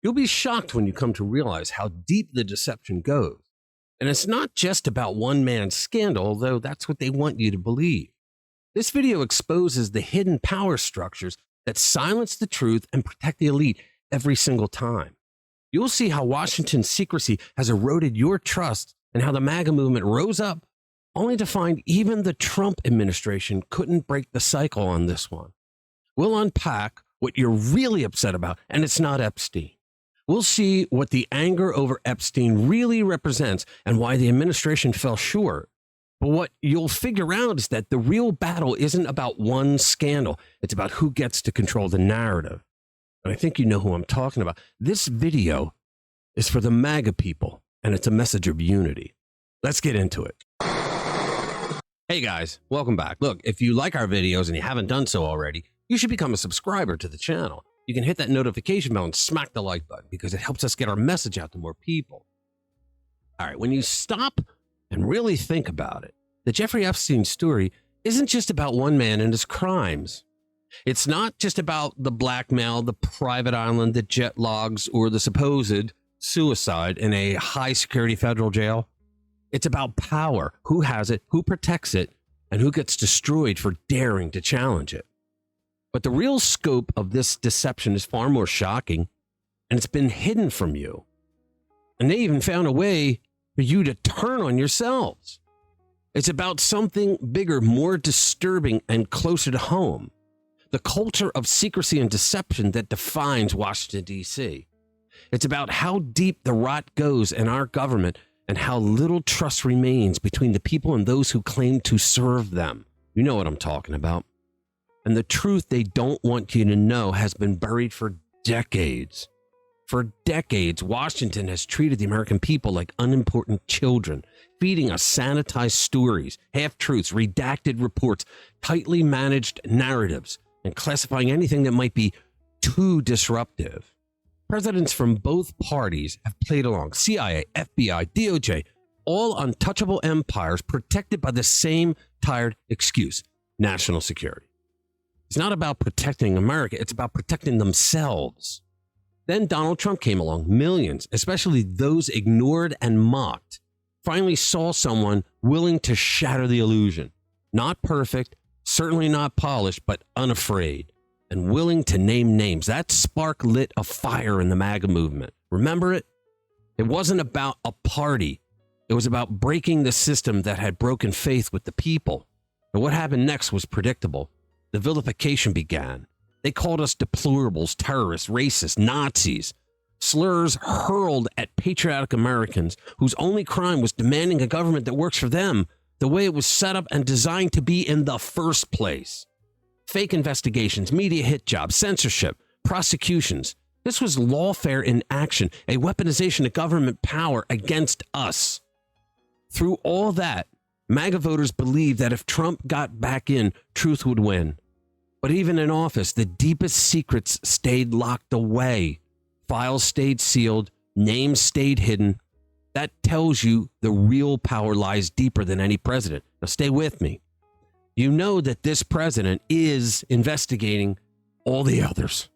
You'll be shocked when you come to realize how deep the deception goes. And it's not just about one man's scandal, although that's what they want you to believe. This video exposes the hidden power structures that silence the truth and protect the elite every single time. You'll see how Washington's secrecy has eroded your trust and how the MAGA movement rose up only to find even the Trump administration couldn't break the cycle on this one. We'll unpack what you're really upset about, and it's not Epstein. We'll see what the anger over Epstein really represents and why the administration fell short. But what you'll figure out is that the real battle isn't about one scandal. It's about who gets to control the narrative. And I think you know who I'm talking about. This video is for the MAGA people, and it's a message of unity. Let's get into it. Hey guys, welcome back. Look, if you like our videos and you haven't done so already, you should become a subscriber to the channel. You can hit that notification bell and smack the like button because it helps us get our message out to more people. All right, when you stop and really think about it, the Jeffrey Epstein story isn't just about one man and his crimes. It's not just about the blackmail, the private island, the jet logs, or the supposed suicide in a high security federal jail. It's about power, who has it, who protects it, and who gets destroyed for daring to challenge it. But the real scope of this deception is far more shocking, and it's been hidden from you. And they even found a way for you to turn on yourselves. It's about something bigger, more disturbing, and closer to home. The culture of secrecy and deception that defines Washington, D.C. It's about how deep the rot goes in our government and how little trust remains between the people and those who claim to serve them. You know what I'm talking about. And the truth they don't want you to know has been buried for decades. For decades, Washington has treated the American people like unimportant children, feeding us sanitized stories, half-truths, redacted reports, tightly managed narratives, and classifying anything that might be too disruptive. Presidents from both parties have played along. CIA, FBI, DOJ, all untouchable empires protected by the same tired excuse: national security. It's not about protecting America. It's about protecting themselves. Then Donald Trump came along. Millions, especially those ignored and mocked, finally saw someone willing to shatter the illusion. Not perfect, certainly not polished, but unafraid and willing to name names. That spark lit a fire in the MAGA movement. Remember it? It wasn't about a party. It was about breaking the system that had broken faith with the people. And what happened next was predictable. The vilification began. They called us deplorables, terrorists, racists, Nazis. Slurs hurled at patriotic Americans whose only crime was demanding a government that works for them the way it was set up and designed to be in the first place. Fake investigations, media hit jobs, censorship, prosecutions. This was lawfare in action, a weaponization of government power against us. Through all that, MAGA voters believed that if Trump got back in, truth would win. But even in office, the deepest secrets stayed locked away. Files stayed sealed, names stayed hidden. That tells you the real power lies deeper than any president. Now stay with me. You know that this president is investigating all the others.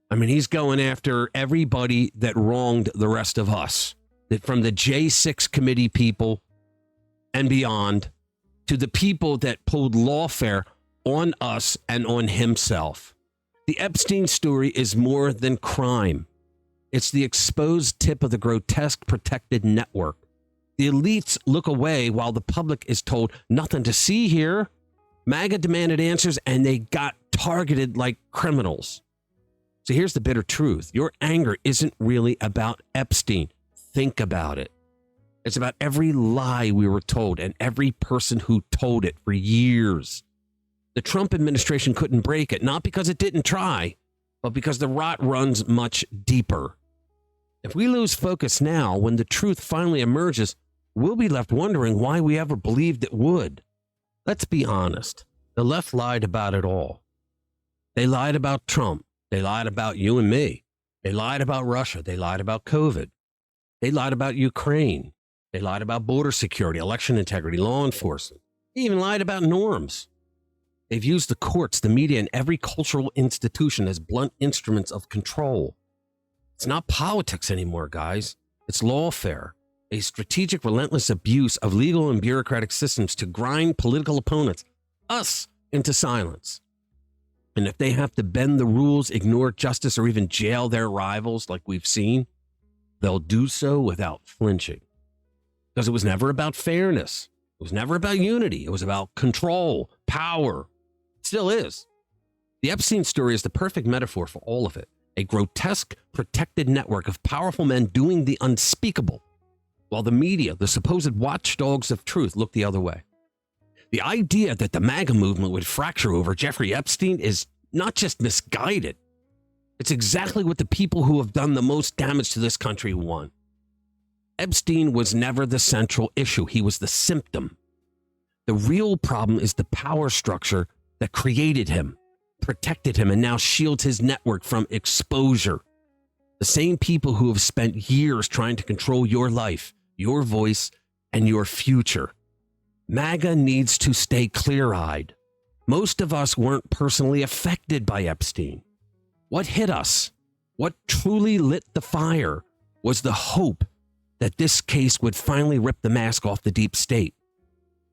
I mean, he's going after everybody that wronged the rest of us. From the J6 committee people and beyond to the people that pulled lawfare on us and on himself. The Epstein story is more than crime. It's the exposed tip of the grotesque protected network. The elites look away while the public is told nothing to see here. MAGA demanded answers and they got targeted like criminals. So here's the bitter truth. Your anger isn't really about Epstein. Think about it. It's about every lie we were told and every person who told it for years. The Trump administration couldn't break it, not because it didn't try, but because the rot runs much deeper. If we lose focus now, when the truth finally emerges, we'll be left wondering why we ever believed it would. Let's be honest. The left lied about it all. They lied about Trump. They lied about you and me. They lied about Russia. They lied about COVID. They lied about Ukraine. They lied about border security, election integrity, law enforcement. They even lied about norms. They've used the courts, the media, and every cultural institution as blunt instruments of control. It's not politics anymore, guys. It's lawfare, a strategic, relentless abuse of legal and bureaucratic systems to grind political opponents, us, into silence. And if they have to bend the rules, ignore justice, or even jail their rivals like we've seen, they'll do so without flinching. Because it was never about fairness. It was never about unity. It was about control, power. It still is. The Epstein story is the perfect metaphor for all of it. A grotesque, protected network of powerful men doing the unspeakable, while the media, the supposed watchdogs of truth, look the other way. The idea that the MAGA movement would fracture over Jeffrey Epstein is not just misguided. It's exactly what the people who have done the most damage to this country want. Epstein was never the central issue. He was the symptom. The real problem is the power structure that created him, protected him, and now shields his network from exposure. The same people who have spent years trying to control your life, your voice, and your future. MAGA needs to stay clear-eyed. Most of us weren't personally affected by Epstein. What hit us, what truly lit the fire, was the hope that this case would finally rip the mask off the deep state.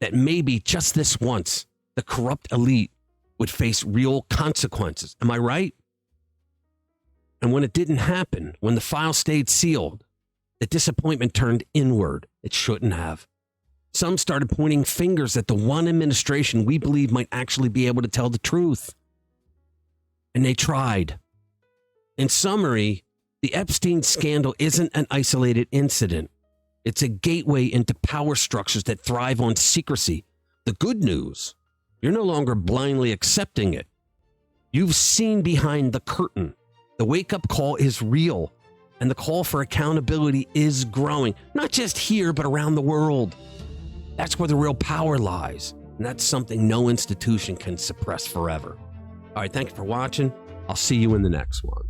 That maybe just this once, the corrupt elite would face real consequences. Am I right? And when it didn't happen, when the file stayed sealed, the disappointment turned inward. It shouldn't have. Some started pointing fingers at the one administration we believe might actually be able to tell the truth. And they tried. In summary, the Epstein scandal isn't an isolated incident. It's a gateway into power structures that thrive on secrecy. The good news, you're no longer blindly accepting it. You've seen behind the curtain. The wake-up call is real, and the call for accountability is growing, not just here, but around the world. That's where the real power lies, and that's something no institution can suppress forever. All right, thank you for watching. I'll see you in the next one.